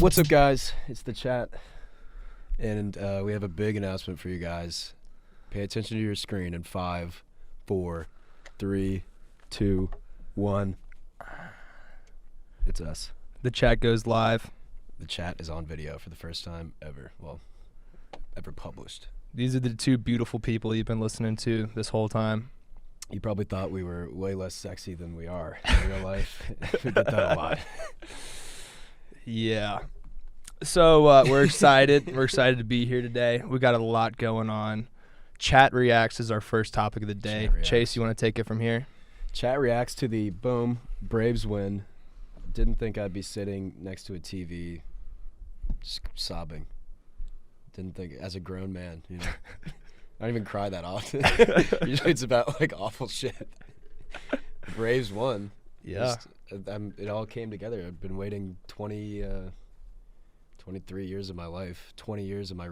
What's up, guys? It's the Chat, and we have a big announcement for you guys. Pay attention to your screen in 5, 4, 3, 2, 1. It's us. The Chat goes live. The Chat is on video for the first time ever. Well, ever published. These are the two beautiful people you've been listening to this whole time. You probably thought we were way less sexy than we are in real life. We get that a lot. Yeah. So we're excited. We're excited to be here today. We got a lot going on. Chat Reacts is our first topic of the day. Chase, you want to take it from here? Chat reacts to the boom, Braves win. Didn't think I'd be sitting next to a TV just sobbing. Didn't think, as a grown man, you know. I don't even cry that often. Usually it's about like awful shit. Braves won. Yeah. It all came together. I've been waiting 23 years of my life, 20 years of my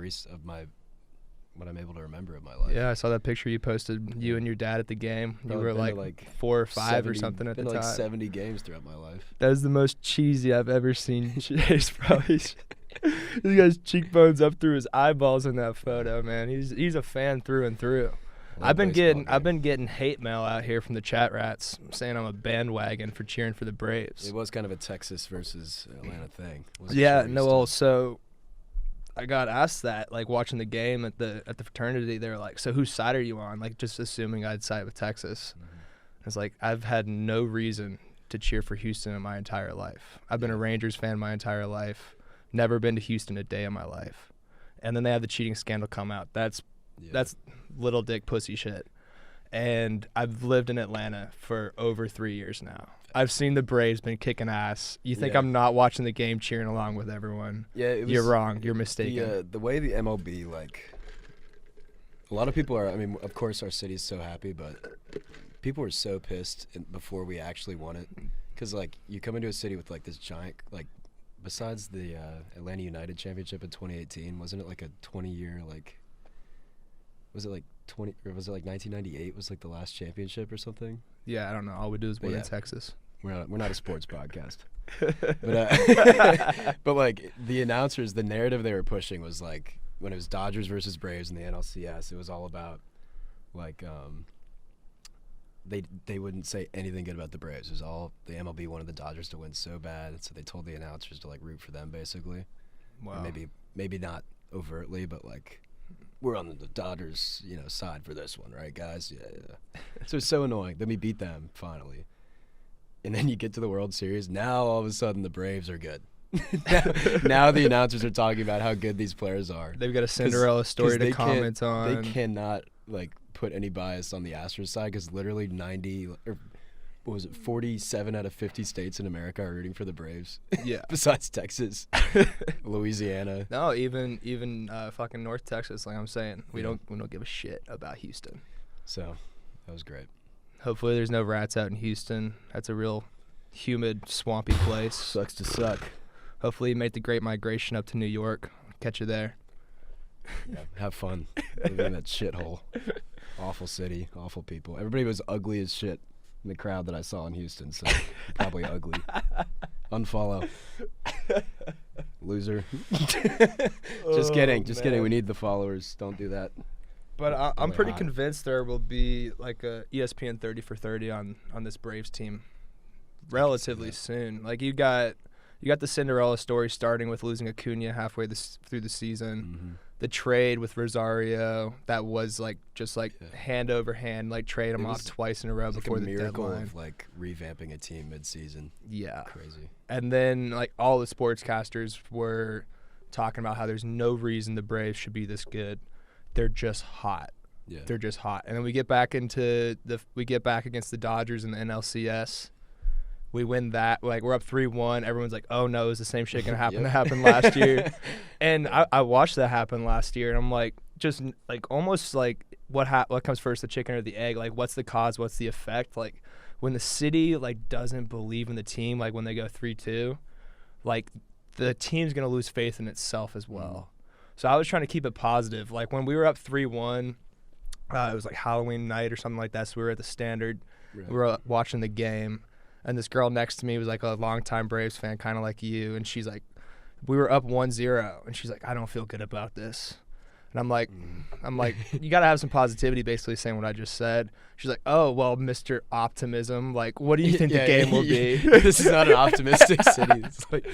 what I'm able to remember of my life. Yeah, I saw that picture you posted, you and your dad at the game. You were like 4 or 5 or something at the time. Been like 70 games throughout my life. That is the most cheesy I've ever seen Chase, bro. This guy's cheekbones up through his eyeballs in that photo, man. He's a fan through and through. I've been getting hate mail out here from the chat rats saying I'm a bandwagon for cheering for the Braves. It was kind of a Texas versus Atlanta thing. Yeah, no, well, so I got asked that, like, watching the game at the fraternity. They were like, so whose side are you on? Like, just assuming I'd side with Texas. Mm-hmm. It's like, I've had no reason to cheer for Houston in my entire life. I've been a Rangers fan my entire life. Never been to Houston a day in my life. And then they had the cheating scandal come out. That's little dick pussy shit. And I've lived in Atlanta for over 3 years now. I've seen the Braves been kicking ass. You think I'm not watching the game cheering along with everyone? Yeah, you're wrong. You're mistaken. The way the MLB, like, a lot of people are, I mean, of course our city's so happy, but people were so pissed before we actually won it. Because, like, you come into a city with, like, this giant, like, besides the Atlanta United championship in 2018, wasn't it like a 20-year, like, was it like 20, or was it like 1998 was like the last championship or something? Yeah, I don't know. All we do is win in Texas. We're not a sports podcast. But like the announcers, the narrative they were pushing was like when it was Dodgers versus Braves in the NLCS, it was all about like they wouldn't say anything good about the Braves. It was all the MLB wanted the Dodgers to win so bad, so they told the announcers to like root for them basically. Wow. And maybe not overtly, but like, we're on the Dodgers, side for this one, right, guys? Yeah. So it's so annoying. Then we beat them finally, and then you get to the World Series. Now all of a sudden the Braves are good. now the announcers are talking about how good these players are. They've got a Cinderella story to comment on. They cannot like put any bias on the Astros side because literally 47 out of 50 states in America are rooting for the Braves. Yeah. Besides Texas, Louisiana. No, even fucking North Texas. Like I'm saying, we don't give a shit about Houston. So that was great. Hopefully, there's no rats out in Houston. That's a real humid, swampy place. Sucks to suck. Hopefully, you make the Great Migration up to New York. Catch you there. Yeah, have fun living in that shithole. Awful city, awful people. Everybody was ugly as shit in the crowd that I saw in Houston, so probably ugly. Unfollow. Loser. Just kidding. We need the followers. Don't do that. But I'm pretty convinced there will be like a ESPN 30 for 30 on this Braves team relatively soon. Like you got the Cinderella story starting with losing Acuna halfway through the season. Mm-hmm. The trade with Rosario, that was like just like hand over hand, like trade him off twice in a row before the deadline. Like a miracle of like revamping a team mid-season. Yeah. Crazy. And then like all the sportscasters were talking about how there's no reason the Braves should be this good. They're just hot. Yeah. They're just hot. And then we get back against the Dodgers in the NLCS. We win that. Like, we're up 3-1. Everyone's like, oh, no, is the same shit going to happen that happened last year? And I watched that happen last year, and I'm like, just like almost like what comes first, the chicken or the egg? Like, what's the cause? What's the effect? Like, when the city, like, doesn't believe in the team, like when they go 3-2, like, the team's going to lose faith in itself as well. So I was trying to keep it positive. Like, when we were up 3-1, it was like Halloween night or something like that, so we were at the Standard. Right. We were watching the game. And this girl next to me was like a longtime Braves fan, kind of like you. And she's like, We were up 1-0, and she's like, I don't feel good about this. And I'm like, you got to have some positivity, basically saying what I just said. She's like, oh, well, Mr. Optimism, like, what do you think the game will be? This is not an optimistic city. It's like,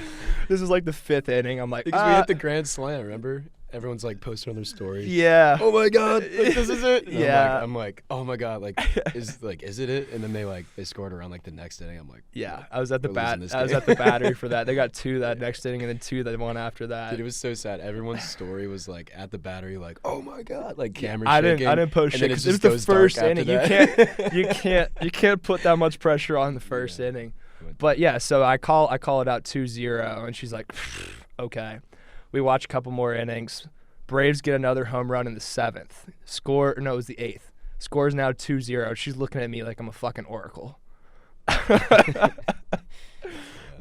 this is like the 5th inning. I'm like, because we hit the grand slam, remember? Everyone's like posting on their stories. Yeah. Oh my God, like, this is it. And yeah. I'm like, oh my God, like, is it? And then they scored around like the next inning. I'm like, yeah. I was at the battery for that. They got 2 that next inning and then 2 that one after that. Dude, it was so sad. Everyone's story was like at the battery, like, oh my God, like camera shaking. I didn't post shit because it was the first inning. You can't put that much pressure on the first inning. But yeah, so I call it out 2-0, and she's like, okay. We watch a couple more innings. Braves get another home run in the 7th. It was the 8th. Score is now 2-0. She's looking at me like I'm a fucking oracle.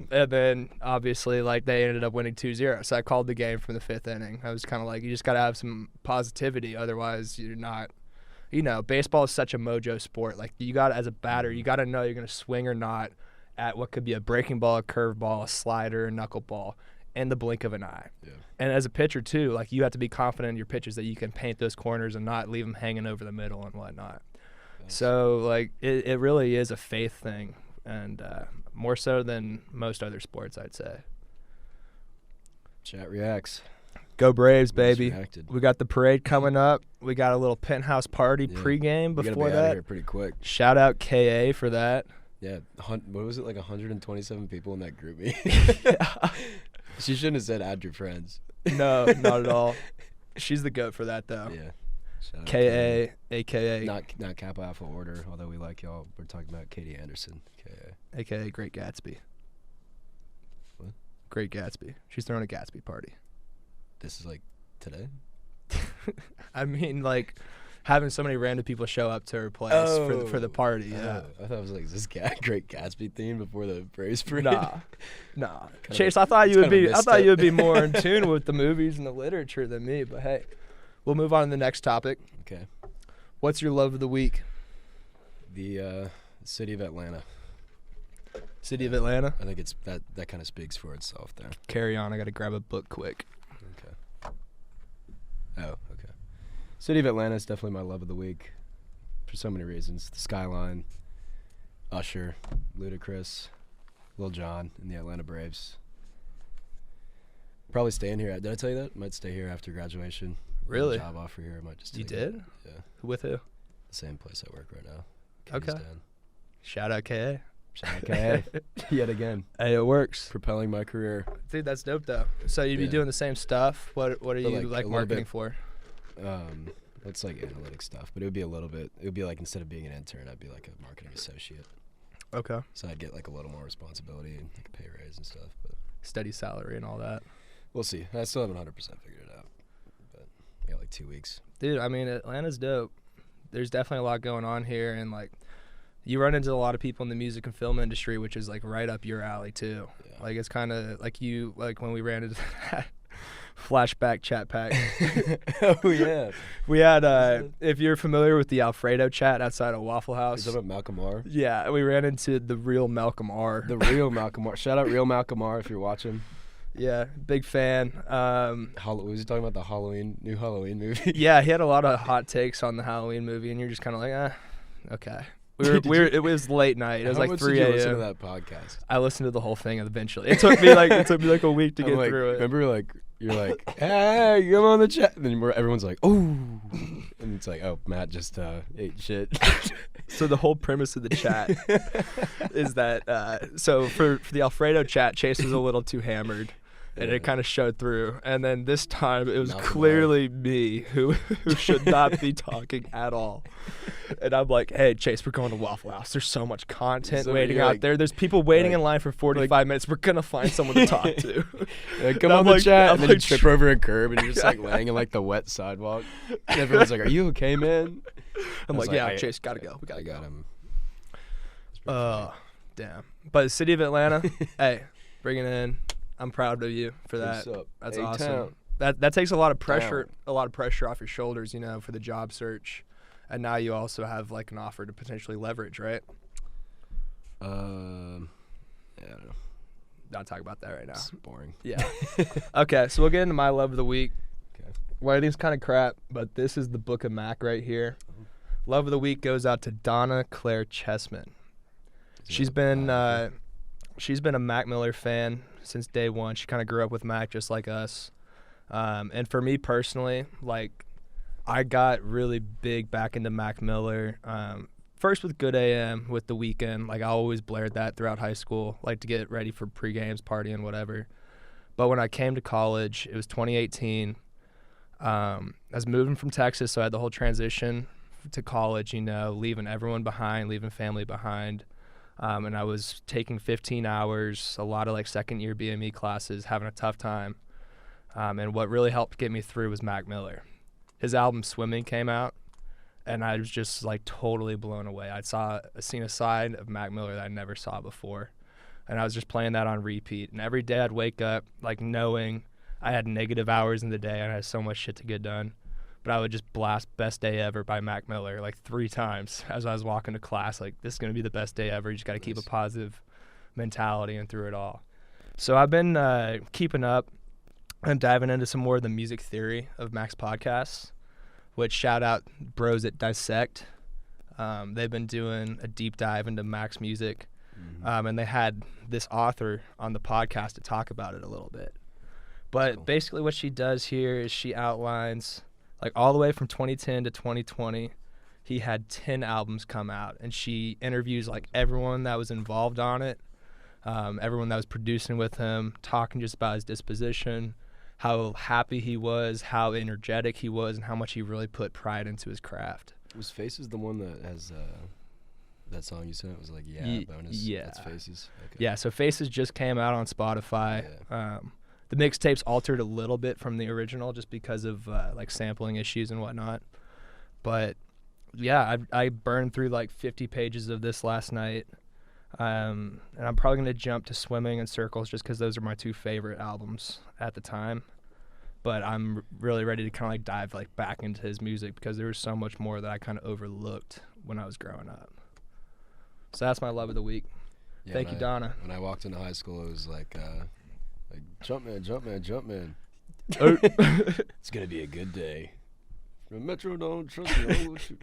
And then, obviously, like, they ended up winning 2-0. So I called the game from the 5th inning. I was kind of like, you just got to have some positivity. Otherwise, you're not – baseball is such a mojo sport. Like, you got to, as a batter, you got to know you're going to swing or not at what could be a breaking ball, a curveball, a slider, a knuckleball, in the blink of an eye. Yeah. And as a pitcher, too, like, you have to be confident in your pitches that you can paint those corners and not leave them hanging over the middle and whatnot. Thanks. So, like, it really is a faith thing, and more so than most other sports, I'd say. Chat reacts. Go Braves, baby. We got the parade coming up. We got a little penthouse party pregame before we gotta be that. Out of here pretty quick. Shout out KA for that. Yeah. What was it, like 127 people in that group meeting? She shouldn't have said add your friends. No, not at all. She's the GOAT for that, though. Yeah. KA, a.k.a. Not Kappa Alpha Order, although we like y'all. We're talking about Katie Anderson, KA. A.k.a. Great Gatsby. What? Great Gatsby. She's throwing a Gatsby party. This is like today? I mean, like, having so many random people show up to her place for the party. Yeah. I thought it was like, is this Great Gatsby theme before the Braves parade? Nah. Chase, I thought you would be more in tune with the movies and the literature than me, but hey, we'll move on to the next topic. Okay. What's your love of the week? The city of Atlanta. City of Atlanta? I think it's that kind of speaks for itself there. Carry on. I got to grab a book quick. Okay. Oh, okay. City of Atlanta is definitely my love of the week for so many reasons. The skyline, Usher, Ludacris, Lil Jon, and the Atlanta Braves. Probably staying here. Did I tell you that? Might stay here after graduation. Really? Job offer here. I might just You take did? it. Yeah. With who? The same place I work right now. Okay. Dad. Shout out KA. Shout out KA. Yet again. Hey, it works. Propelling my career. Dude, that's dope though. So you'd be doing the same stuff. What are you like marketing for? It's like analytic stuff, but it would be a little bit. It would be like, instead of being an intern, I'd be like a marketing associate. Okay. So I'd get like a little more responsibility and like a pay raise and stuff. But steady salary and all that. We'll see. I still haven't 100% figured it out, but I got like 2 weeks. Dude, I mean, Atlanta's dope. There's definitely a lot going on here, and like, you run into a lot of people in the music and film industry, which is like right up your alley too. Yeah. Like, it's kind of like when we ran into that flashback chat pack. Oh yeah. We had if you're familiar with the Alfredo chat outside of Waffle House. Is that about Malcolm R? Yeah, we ran into the real Malcolm R. The real Malcolm R. Shout out real Malcolm R if you're watching. Yeah, big fan. Was he talking about the new Halloween movie? Yeah, he had a lot of hot takes on the Halloween movie, and you're just kind of like, okay. It was late night. It was like 3 a.m. Did you listen to that podcast? I listened to the whole thing eventually. It took me like a week to get through it. Remember, like, you're like, hey, come on the chat, and then everyone's like, oh, and it's like, oh, Matt just ate shit. So the whole premise of the chat is that so for the Alfredo chat, Chase was a little too hammered. And it kind of showed through. And then this time, it was clearly me who should not be talking at all. And I'm like, hey, Chase, we're going to Waffle House. There's so much content waiting out there. There's people waiting in line for 45 minutes. We're going to find someone to talk to. Come on the chat. And then you trip over a curb, and you're just like laying in like the wet sidewalk. And everyone's like, are you okay, man? I'm like, yeah, Chase, got to go. We got him. Damn. But the city of Atlanta, hey, bring it in. I'm proud of you for that. That's awesome. That takes a lot of pressure, off your shoulders, for the job search. And now you also have like an offer to potentially leverage, right? Yeah, I don't know. not talk about that right now. It's boring. Yeah. Okay, so we'll get into my love of the week. Okay. Writing's kind of crap, but this is the Book of Mac right here. Love of the week goes out to Donna Claire Chessman. She's been a Mac Miller fan since day one. She kind of grew up with Mac just like us. And for me personally, like, I got really big back into Mac Miller. First with Good AM, with The Weeknd. Like, I always blared that throughout high school, like to get ready for pre-games, partying, whatever. But when I came to college, it was 2018. I was moving from Texas, so I had the whole transition to college, you know, leaving everyone behind, leaving family behind. And I was taking 15 hours, a lot of like second-year BME classes, having a tough time. And what really helped get me through was Mac Miller. His album Swimming came out, and I was just like totally blown away. I seen a side of Mac Miller that I never saw before, and I was just playing that on repeat. And every day I'd wake up like knowing I had negative hours in the day and I had so much shit to get done, but I would just blast Best Day Ever by Mac Miller like 3 times as I was walking to class. Like, this is gonna be the best day ever. You just got to keep a positive mentality and through it all. So I've been keeping up and diving into some more of the music theory of Mac's podcasts, which shout out bros at Dissect. They've been doing a deep dive into Mac's music, and they had this author on the podcast to talk about it a little bit. But basically what she does here is she outlines, like, all the way from 2010 to 2020, he had 10 albums come out, and she interviews like everyone that was involved on it, everyone that was producing with him, talking just about his disposition, how happy he was, how energetic he was, and how much he really put pride into his craft. Was Faces the one that has that song you said? It was like, bonus. Yeah. That's Faces. Okay. Yeah, so Faces just came out on Spotify. Yeah. The mixtape's altered a little bit from the original just because of like sampling issues and whatnot. But yeah, I burned through like 50 pages of this last night. And I'm probably going to jump to Swimming and Circles just because those are my 2 favorite albums at the time. But I'm really ready to kind of like dive like back into his music because there was so much more that I kind of overlooked when I was growing up. So that's my love of the week. Yeah, Thank you, Donna. When I walked into high school, it was like Jumpman, Jumpman, Jumpman. It's going to be a good day. From Metro, don't trust me. Oh, shoot.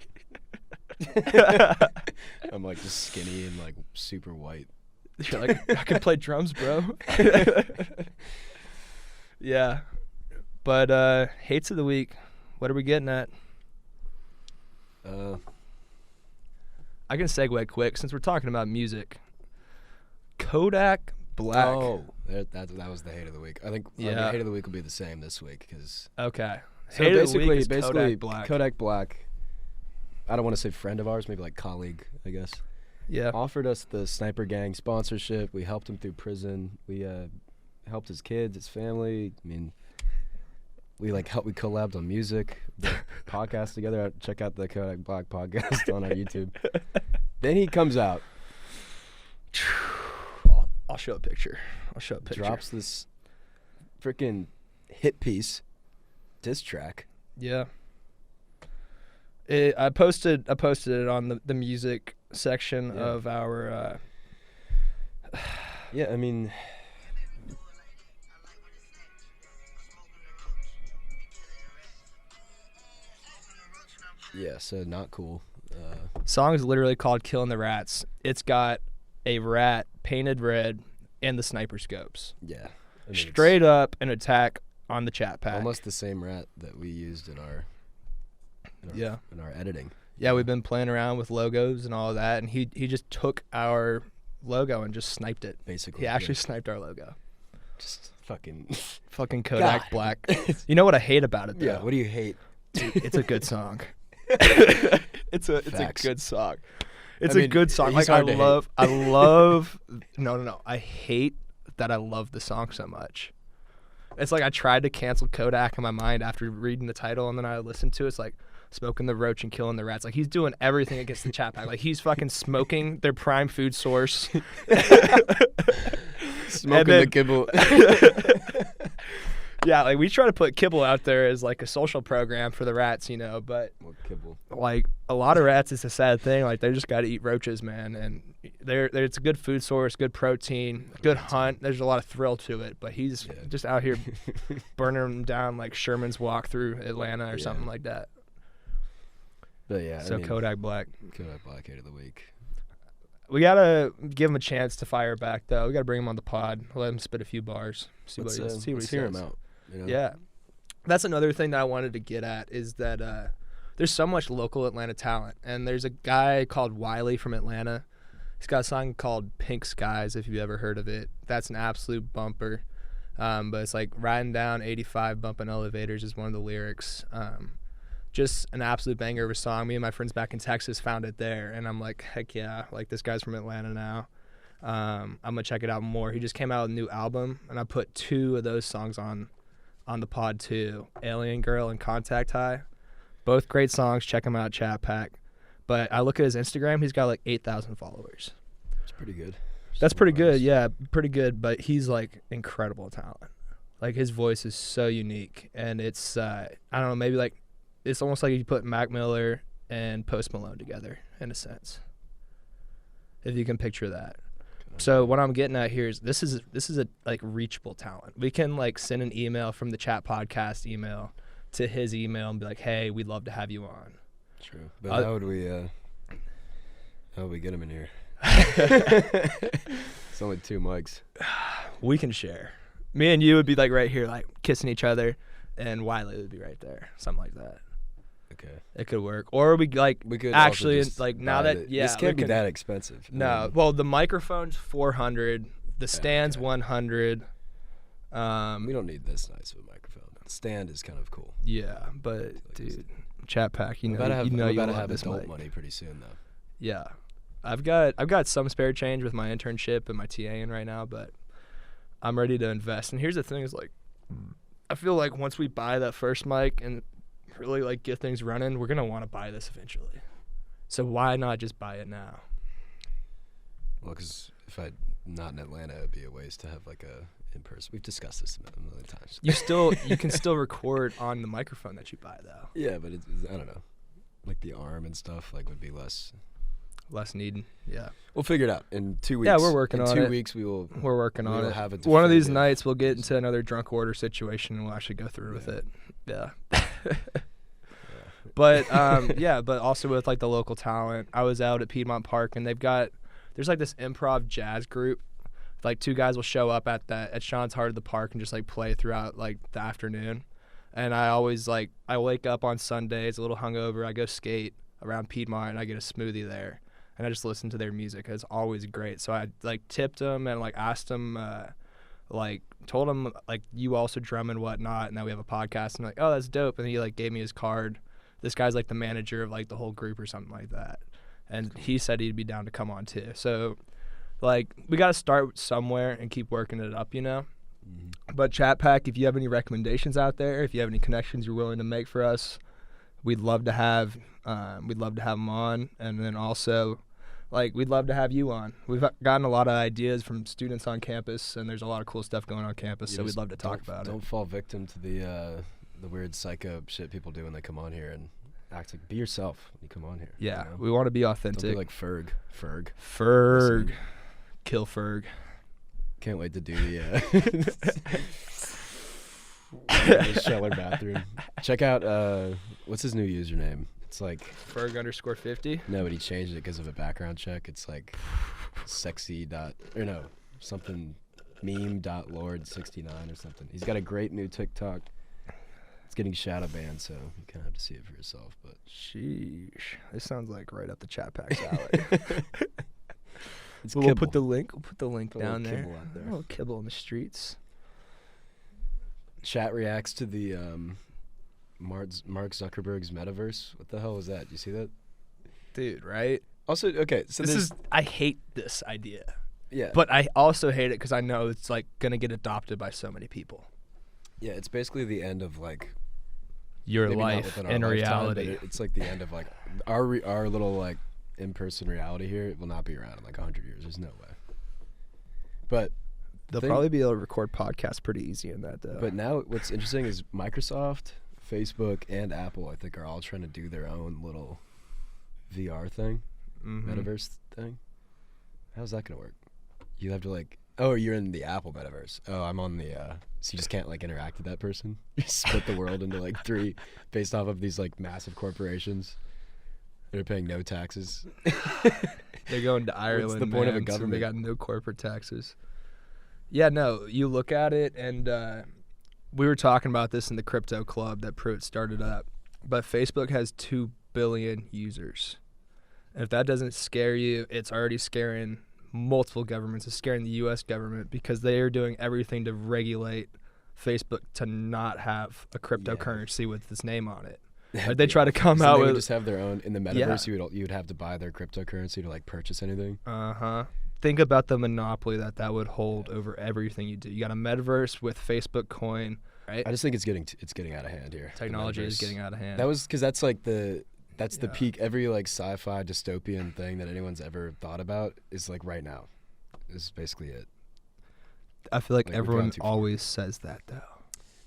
I'm like just skinny and like super white. You're like, I can play drums, bro. Yeah. But hates of the week. What are we getting at? I can segue quick since we're talking about music. Kodak Black. Oh, that was the hate of the week. I think hate of the week will be the same this week because. Okay. So hate basically, of the week is Kodak Black. Kodak Black. I don't want to say friend of ours, maybe like colleague, I guess. Yeah. Offered us the Sniper Gang sponsorship. We helped him through prison. We helped his kids, his family. I mean, we collabed on music, the podcast together. Check out the Kodak Black podcast on our YouTube. Then he comes out. I'll show a picture. Drops this freaking hit piece, diss track. Yeah. I posted it on the music section of our. Yeah, I mean. Yeah, so not cool. Song is literally called "Killing the Rats." It's got a rat painted red and the sniper scopes. Yeah. I mean, straight up an attack on the chat pack. Almost the same rat that we used in our editing. Yeah, we've been playing around with logos and all of that, and he just took our logo and just sniped it. Basically. He actually sniped our logo. Just fucking Kodak Black. You know what I hate about it though? Yeah, what do you hate? Dude, it's a good song. It's a good song. It's a good song. Like I love No. I hate that I love the song so much. It's like I tried to cancel Kodak in my mind after reading the title, and then I listened to it. It's like smoking the roach and killing the rats. Like he's doing everything against the chat pack. Like he's fucking smoking their prime food source. Smoking the kibble. Yeah, like we try to put kibble out there as like a social program for the rats, you know, but what kibble? Like a lot of rats, it's a sad thing. Like they just got to eat roaches, man, and It's a good food source, good protein, good hunt. There's a lot of thrill to it, but he's just out here burning them down like Sherman's walk through Atlanta or something like that. But yeah, so Kodak Black 8 of the week. We gotta give him a chance to fire back though. We gotta bring him on the pod, let him spit a few bars, see what he says. Hear him out. You know? Yeah, that's another thing that I wanted to get at is that there's so much local Atlanta talent, and there's a guy called Wiley from Atlanta. He's got a song called Pink Skies, if you've ever heard of it. That's an absolute bumper. But it's like riding down 85, bumping elevators is one of the lyrics. Just an absolute banger of a song. Me and my friends back in Texas found it there, and I'm like, heck yeah, like this guy's from Atlanta now. I'm going to check it out more. He just came out with a new album, and I put 2 of those songs on the pod too, Alien Girl and Contact High. Both great songs. Check them out, Chat Pack. But I look at his Instagram, he's got like 8,000 followers. That's pretty good. That's pretty good, yeah, pretty good. But he's like incredible talent. Like his voice is so unique, and it's I don't know, maybe like it's almost like you put Mac Miller and Post Malone together in a sense, if you can picture that. So what I'm getting at here is this is a like reachable talent. We can like send an email from the Chat Podcast email to his email and be like, hey, we'd love to have you on. True. But how would we get him in here? It's only 2 mics. We can share. Me and you would be like right here, like kissing each other, and Wiley would be right there, something like that. Okay. It could work. Or we could actually like now that this can't be that expensive. No. Well, the microphone's $400, the stand's $100. We don't need this nice of a microphone. The stand is kind of cool. Yeah, but like dude, Chat Pack, you about to have this adult money pretty soon though. Yeah. I've got some spare change with my internship and my TAing right now, but I'm ready to invest. And here's the thing is like I feel like once we buy that first mic and really like get things running, we're gonna want to buy this eventually. So why not just buy it now? Well, because if I'm not in Atlanta, it'd be a waste to have like a in person. We've discussed this a million times. You can still record on the microphone that you buy though. Yeah, but it's I don't know, like the arm and stuff like would be less needed. Yeah, we'll figure it out in 2 weeks. Yeah, we're working on it. In 2 weeks, we're working on it. Have it one of these nights, we'll get into another drunk order situation, and we'll actually go through with it. Yeah. But but also with like the local talent, I was out at Piedmont Park, and there's like this improv jazz group. Like 2 guys will show up at Sean's Heart of the Park and just like play throughout like the afternoon. And I always I wake up on Sundays a little hungover. I go skate around Piedmont, and I get a smoothie there. And I just listen to their music. It's always great. So I like tipped them and like asked them, told him like you also drum and whatnot, and that we have a podcast. And like, oh, that's dope. And he like gave me his card. This guy's like the manager of like the whole group or something like that. And he said he'd be down to come on too. So like we got to start somewhere and keep working it up, you know. Mm-hmm. But Chat Pack, if you have any recommendations out there, if you have any connections you're willing to make for us, we'd love to have them on. And then also, like, we'd love to have you on. We've gotten a lot of ideas from students on campus, and there's a lot of cool stuff going on campus, so we'd love to talk about it. Don't fall victim to the weird psycho shit people do when they come on here and act like, be yourself when you come on here. Yeah, you know? We want to be authentic. Don't be like Ferg. Ferg. Kill Ferg. Can't wait to do the Scheller bathroom. Check out, what's his new username? It's like Ferg_50. No, but he changed it because of a background check. It's like something meme.lord69 or something. He's got a great new TikTok. It's getting shadow banned, so you kind of have to see it for yourself. But sheesh, this sounds like right up the Chat Pack's alley. We'll put the link. We'll put the link down there. Out there. A little kibble in the streets. Chat reacts to the Mark Zuckerberg's Metaverse. What the hell was that? You see that? Dude, right? Also, okay, so I hate this idea. Yeah. But I also hate it because I know it's like going to get adopted by so many people. Yeah, it's basically the end of like your life in reality. It's like the end of like our little like in-person reality here. It will not be around in like 100 years. There's no way. But they'll probably be able to record podcasts pretty easy in that though. But now what's interesting is Microsoft, Facebook, and Apple, I think, are all trying to do their own little VR thing, Metaverse thing. How's that gonna work? You have to like. Oh, you're in the Apple Metaverse. Oh, I'm on the. So you just can't like interact with that person. You split the world into like 3, based off of these like massive corporations. They're paying no taxes. They're going to Ireland. What's the point of a government? So they got no corporate taxes. Yeah, no. You look at it, and we were talking about this in the crypto club that Pruitt started up. But Facebook has 2 billion users. And if that doesn't scare you, it's already scaring multiple governments. It's scaring the U.S. government because they are doing everything to regulate Facebook to not have a cryptocurrency with this name on it. Like they try to come out they with would just have their own in the metaverse. You would have to buy their cryptocurrency to like purchase anything. Think about the monopoly that would hold over everything you do. You got a metaverse with Facebook coin, right? I just think it's getting out of hand here. Technology is getting out of hand. That was because that's like the peak. Every like sci-fi dystopian thing that anyone's ever thought about is like right now. Is basically it. I feel like everyone always says that though.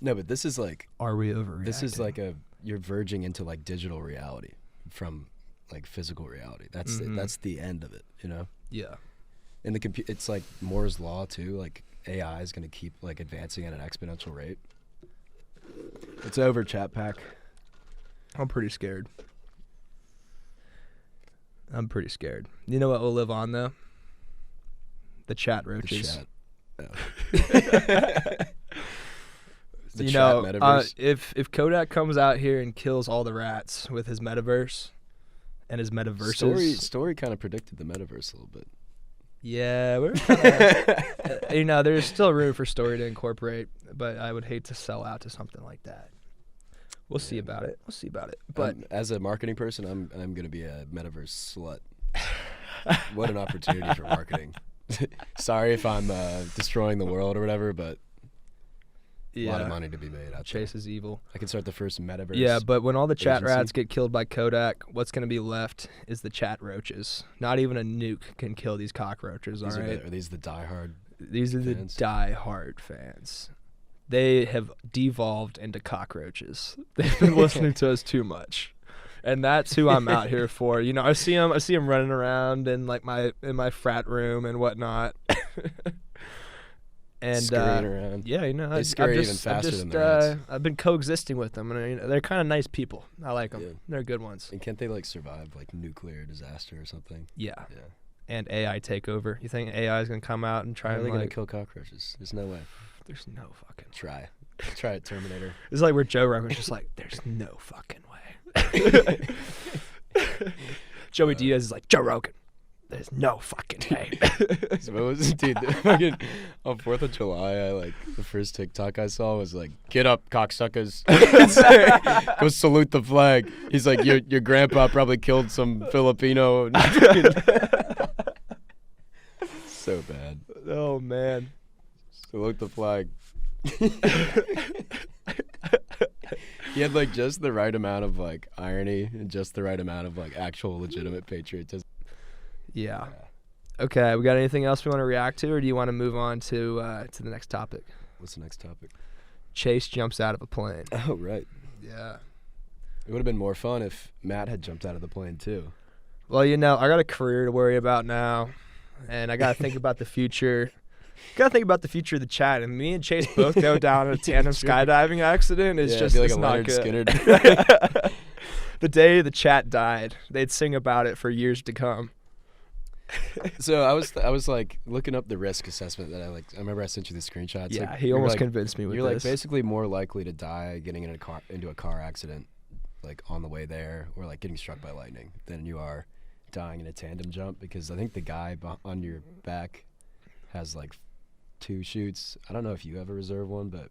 No, but this is like. Are we overreacting? This is like you're verging into like digital reality from like physical reality. That's that's the end of it, you know? Yeah. And it's like Moore's law too. Like AI is going to keep like advancing at an exponential rate. It's over, Chat Pack. I'm pretty scared. You know what will live on though? The chat roaches. The chat. If Kodak comes out here and kills all the rats with his metaverse and his metaverses, Story kind of predicted the metaverse a little bit. Yeah, there's still room for Story to incorporate, but I would hate to sell out to something like that. We'll see about it. But as a marketing person, I'm gonna be a metaverse slut. What an opportunity for marketing. Sorry if I'm destroying the world or whatever, but a lot of money to be made out Chase there. is evil. I can start the first metaverse. Yeah, but when all the chat rats get killed by Kodak, what's going to be left is the chat roaches. Not even a nuke can kill these cockroaches, all right? Are these the diehard These are fans? The diehard fans. They have devolved into cockroaches. They've been listening to us too much. And that's who I'm out here for. You know, I see them running around in like in my frat room and whatnot. And scurrying around. Yeah, you know, they scurry even faster than the rats. I've been coexisting with them, and they're kind of nice people. I like them. Yeah. They're good ones. And can't they like survive like nuclear disaster or something? Yeah. And AI takeover. You think AI is gonna come out and try? How are they gonna kill cockroaches? There's no way. There's no fucking. Try it, Terminator. It's like where Joe Rogan's just like, there's no fucking way. Joey Diaz is like, Joe Rogan. There's no fucking way. So what was it, dude? Fucking on 4th of July, the first TikTok I saw was like, "Get up, cocksuckers! Go salute the flag." He's like, "Your grandpa probably killed some Filipino." So bad. Oh man. Salute the flag. He had like just the right amount of like irony and just the right amount of like actual legitimate patriotism. Yeah. Okay, we got anything else we want to react to, or do you want to move on to the next topic? What's the next topic? Chase jumps out of a plane. Oh, right. Yeah. It would have been more fun if Matt had jumped out of the plane, too. Well, you know, I got a career to worry about now, and I got to think about the future. Got to think about the future of the chat, and me and Chase both go down in a tandem skydiving accident. It's just like it's a not Leonard good. Skinner. The day the chat died, they'd sing about it for years to come. So I was like looking up the risk assessment that I remember I sent you the screenshots. Yeah, like, he almost convinced me with you're this. You're like basically more likely to die getting into a car accident like on the way there, or like getting struck by lightning, than you are dying in a tandem jump, because I think the guy on your back has like 2 chutes. I don't know if you have a reserve one, but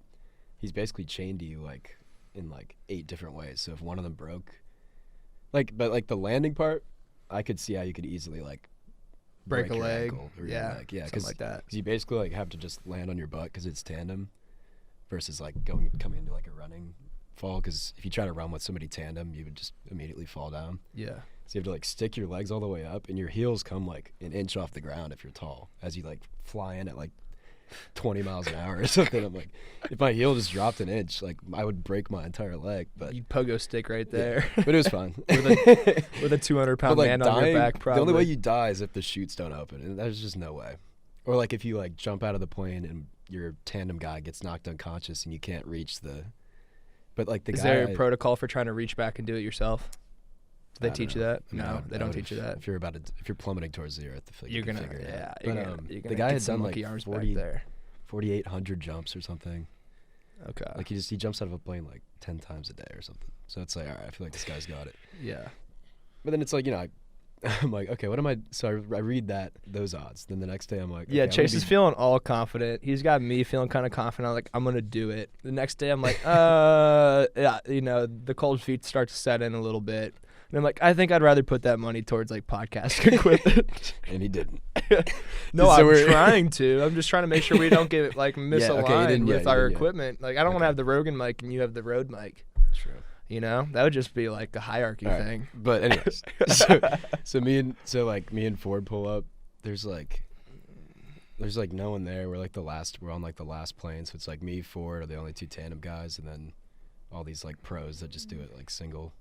he's basically chained to you like in like 8 different ways. So if one of them broke, but the landing part, I could see how you could easily like break a leg, yeah, something like that. Because you basically like have to just land on your butt because it's tandem, versus like coming into like a running fall. Because if you try to run with somebody tandem, you would just immediately fall down. Yeah. So you have to like stick your legs all the way up, and your heels come like an inch off the ground if you're tall, as you like fly in at like 20 miles an hour or something. I'm like, if my heel just dropped an inch, like I would break my entire leg. But you'd pogo stick right there. Yeah, but it was fun. with a 200-pound man on your back, probably. The only way you die is if the chutes don't open, and there's just no way. Or like if you like jump out of the plane and your tandem guy gets knocked unconscious and you can't reach the. But like the is guy. Is there a protocol for trying to reach back and do it yourself? Do they teach you that? No, they don't teach you that. If you're plummeting towards the earth, you're gonna figure it out. You're gonna the guy had done like arms 4,800 jumps or something. Okay. Like he jumps out of a plane like 10 times a day or something. So it's like, all right, I feel like this guy's got it. Yeah. But then it's like, I'm like, okay, what am I? So I read those odds. Then the next day I'm like, yeah, okay, Chase is feeling all confident. He's got me feeling kind of confident. I'm like, I'm gonna do it. The next day I'm like, yeah, the cold feet start to set in a little bit. And I'm like, I think I'd rather put that money towards like podcast equipment. And he didn't. No, I'm trying to. I'm just trying to make sure we don't get like misaligned with our equipment. Like I don't want to have the Rogan mic and you have the Rode mic. True. That would just be like a hierarchy thing. But anyways, so me and Ford pull up. There's like no one there. We're on like the last plane. So it's like me, Ford are the only two tandem guys, and then all these like pros that just do it like single.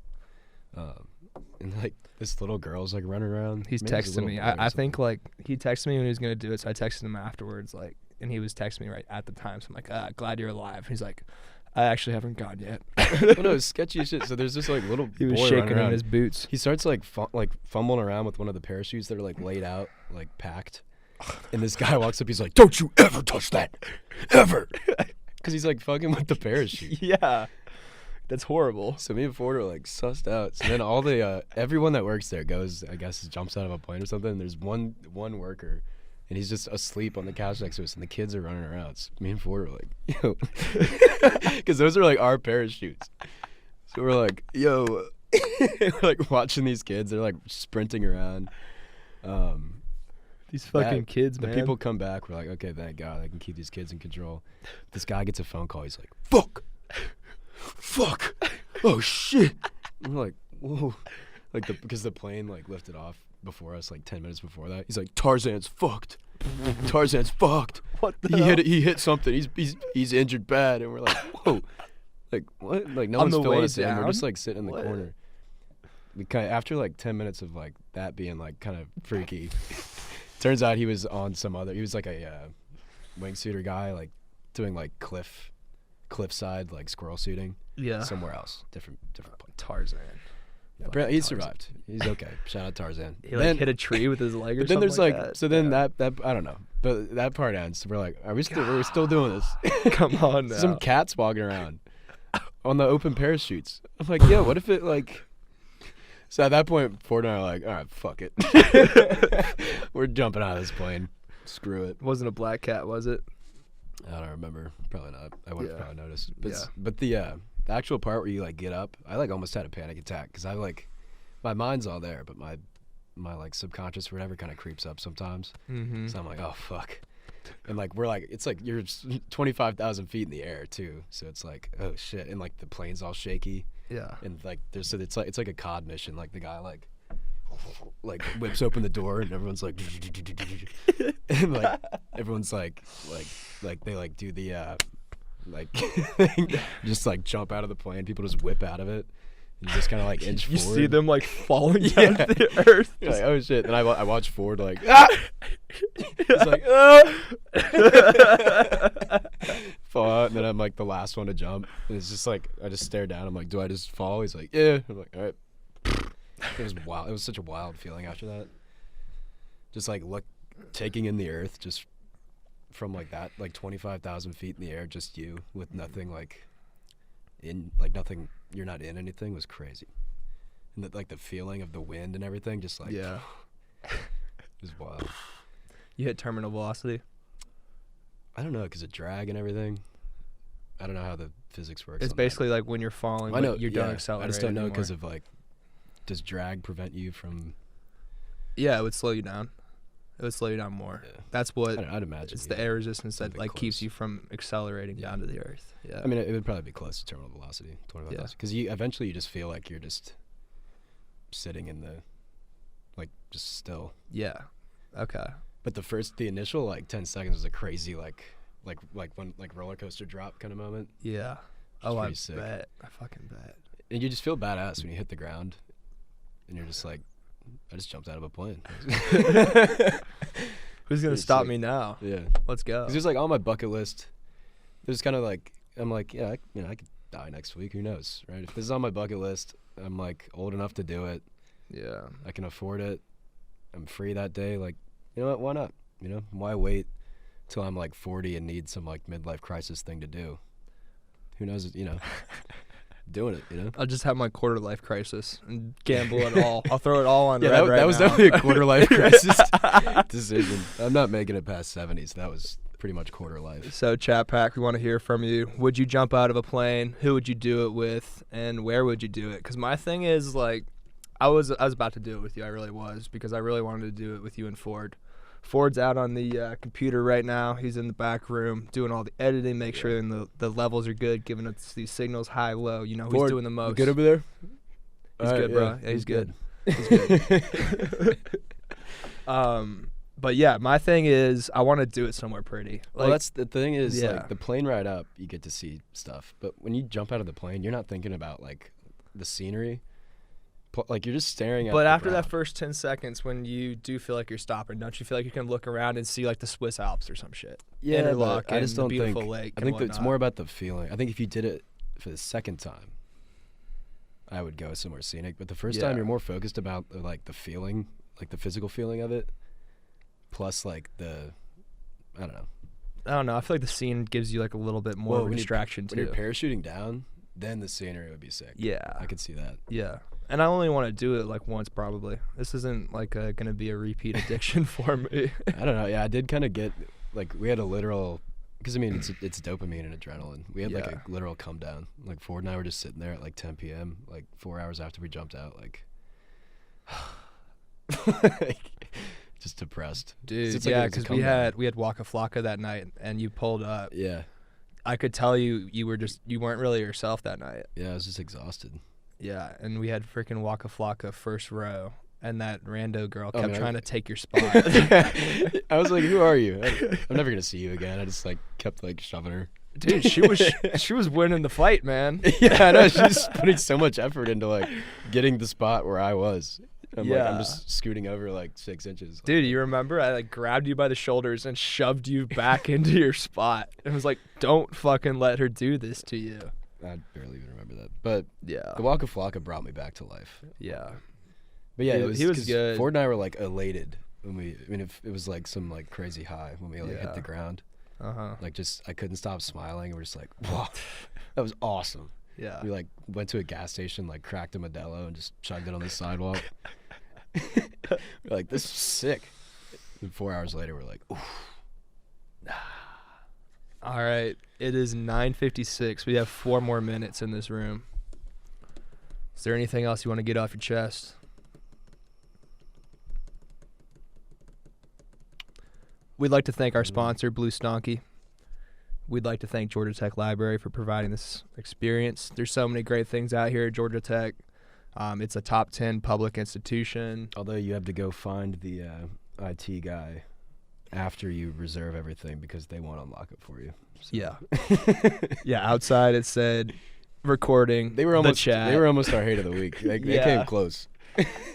And like this little girl's like running around. He's texting me. I think like he texted me when he was gonna do it, so I texted him afterwards. Like, and he was texting me right at the time. So I'm like, glad you're alive. He's like, I actually haven't gone yet. Well, no, it's sketchy as shit. So there's this like little he was boy shaking around. In his boots. He starts like fumbling around with one of the parachutes that are like laid out, like packed. And this guy walks up. He's like, "Don't you ever touch that, ever," because he's like fucking with the parachute. Yeah. That's horrible. So me and Ford are like sussed out. So then all the everyone that works there goes, I guess, jumps out of a plane or something. And there's one worker, and he's just asleep on the couch next to us, and the kids are running around. So me and Ford are like, yo, because those are like our parachutes. So we're like, yo, we're like watching these kids. They're like sprinting around. These fucking kids, man. The people come back. We're like, okay, thank God, I can keep these kids in control. This guy gets a phone call. He's like, fuck, oh shit. I'm like, whoa, like because the plane like lifted off before us like 10 minutes before that. He's like, Tarzan's fucked. What the hell? He hit something. He's injured bad. And we're like, whoa, like what? Like no one's filling us in. We're just like sitting in the corner. We after like 10 minute of like that being like kind of freaky. Turns out he was on he was like a wingsuiter guy, like doing like cliffside like squirrel shooting. Yeah. Somewhere else. Different place. Tarzan. Yeah, apparently he survived. He's okay. Shout out Tarzan. He like hit a tree with his leg or something. Then there's like that. So then that I don't know. But that part ends. We're like, we're still doing this. Come on now. Some cats walking around on the open parachutes. I'm like, yo, what if it like. So at that point, Ford and I are like, all right, fuck it. We're jumping out of this plane. Screw it. It wasn't a black cat, was it? I don't remember. Probably not. I would have probably noticed. But, but the actual part where you like get up, I like almost had a panic attack because I like my mind's all there, but my like subconscious or whatever kind of creeps up sometimes. Mm-hmm. So I'm like, oh fuck. And like we're like, it's like you're 25,000 feet in the air too, so it's like, oh shit, and like the plane's all shaky. Yeah. And like it's like a COD mission. Like the guy like whips open the door and everyone's like, and like everyone's like they like do the like just like jump out of the plane. People just whip out of it. And you just kind of like inch you forward. See them like falling down to the earth. You're like, oh shit! And I watch Ford like, ah! He's like, fall out, and then I'm like the last one to jump. And it's just like I just stare down. I'm like, do I just fall? He's like, yeah. I'm like, all right. It was wild. It was such a wild feeling after that. Just like taking in the earth, just from like that, like 25,000 feet in the air, just you with nothing like nothing. You're not in anything was crazy. And like the feeling of the wind and everything, just like yeah, it was wild. You hit terminal velocity? I don't know, because of drag and everything. I don't know how the physics works. It's basically like when you're falling, I know you don't accelerate. I just don't know because of like, does drag prevent you from? Yeah, it would slow you down. It would slow you down more. Yeah. That's what I'd imagine. It's the air resistance that like close. Keeps you from accelerating down to the earth. Yeah. I mean, it would probably be close to terminal velocity, 25,000. Because eventually you just feel like you're just sitting in the, like, just still. Yeah. Okay. But the initial like 10 seconds was a crazy like when like roller coaster drop kind of moment. Yeah. Oh, I bet. I fucking bet. And you just feel badass when you hit the ground, and you're just like, I just jumped out of a plane. Who's gonna stop me now? Yeah, let's go. 'Cause it was like on my bucket list. It was kind of like I'm like, yeah, I could die next week. Who knows, right? If this is on my bucket list, I'm like old enough to do it. Yeah, I can afford it. I'm free that day. Like, you know what? Why not? You know, why wait till I'm like 40 and need some like midlife crisis thing to do? Who knows? You know, doing it. You know, I'll just have my quarter life crisis and gamble it all. I'll throw it all on. Yeah, that was definitely a quarter life crisis decision. I'm not making it past 70, so that was pretty much quarter life. So, Chat Pack, we want to hear from you. Would you jump out of a plane? Who would you do it with? And where would you do it? Because my thing is, like, I was about to do it with you. I really was, because I really wanted to do it with you and Ford. Ford's out on the computer right now. He's in the back room doing all the editing, make sure the levels are good, giving us these signals high, low. You know, Ford, he's doing the most. Good over there? He's good, bro. Yeah, he's good. He's good. But yeah, my thing is I want to do it somewhere pretty. Like, well, that's the thing is, like, the plane ride up, you get to see stuff. But when you jump out of the plane, you're not thinking about, like, the scenery. Like, you're just staring at But the after ground. that first 10 seconds, when you do feel like you're stopping, don't you feel like you can look around and see, like, the Swiss Alps or some shit? Yeah, Interlock I just and don't the beautiful think, lake I think and it's whatnot. more about the feeling. I think if you did it for the second time, I would go somewhere scenic. But the first time, you're more focused about, like, the feeling, like, the physical feeling of it, plus, like, I don't know. I feel like the scene gives you, like, a little bit more of a distraction, too. When you're parachuting down, then the scenery would be sick. Yeah. I could see that. Yeah. And I only want to do it, like, once probably. This isn't, like, going to be a repeat addiction for me. I don't know. Yeah, I did kind of get, like, we had a literal, because, I mean, it's dopamine and adrenaline. We had, like, a literal come down. Like, Ford and I were just sitting there at, like, 10 p.m., like, 4 hours after we jumped out, like, just depressed. Dude, yeah, because we had Waka Flocka that night, and you pulled up. Yeah. I could tell you weren't really yourself that night. Yeah, I was just exhausted. Yeah, and we had freaking Waka Flocka first row, and that rando girl kept trying to take your spot. I was like, who are you? I'm never going to see you again. I just, like, kept, like, shoving her. Dude, she was winning the fight, man. Yeah, I know. She's putting so much effort into, like, getting the spot where I was. I'm just scooting over like 6 inches. Dude, you remember I like grabbed you by the shoulders and shoved you back into your spot. It was like, don't fucking let her do this to you. I barely even remember that. But yeah, the Waka Flocka brought me back to life. Yeah. But yeah, he was good. Ford and I were like elated when it was like some like crazy high when we like hit the ground. Like just I couldn't stop smiling. We're just like, wow, that was awesome. Yeah. We like went to a gas station, like cracked a Modelo and just chugged it on the sidewalk. We're like, this is sick. And 4 hours later, we're like, oof. All right. It is 9:56. We have 4 more minutes in this room. Is there anything else you want to get off your chest? We'd like to thank our sponsor, Blue Stonky. We'd like to thank Georgia Tech Library for providing this experience. There's so many great things out here at Georgia Tech. It's a top 10 public institution. Although you have to go find the IT guy after you reserve everything because they won't unlock it for you. So. Yeah. Yeah, outside it said recording They were almost chat. They were almost our hate of the week. They came close.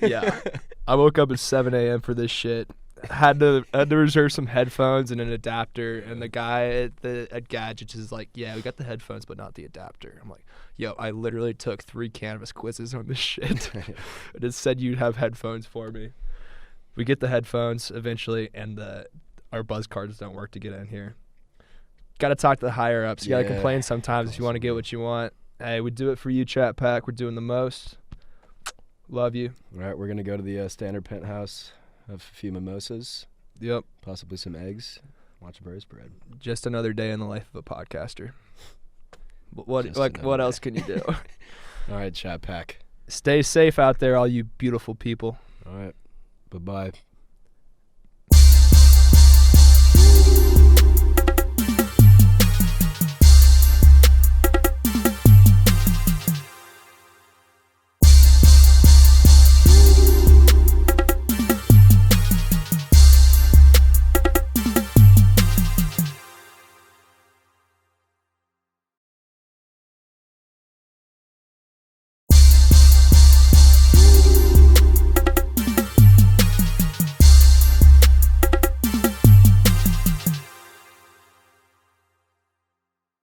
Yeah. I woke up at 7 a.m. for this shit. Had to reserve some headphones and an adapter, and the guy at Gadgets is like, yeah, we got the headphones but not the adapter. I'm like, yo, I literally took 3 Canvas quizzes on this shit. It just said you'd have headphones for me. We get the headphones eventually, and our buzz cards don't work to get in here. Got to talk to the higher ups. You got to complain sometimes if you want to get what you want. Hey, we do it for you, Chat Pack. We're doing the most. Love you. All right, we're gonna go to the standard penthouse. Have a few mimosas. Yep. Possibly some eggs. Watch Bros Bread. Just another day in the life of a podcaster. What else can you do? All right, Chat Pack. Stay safe out there, all you beautiful people. All right. Bye-bye.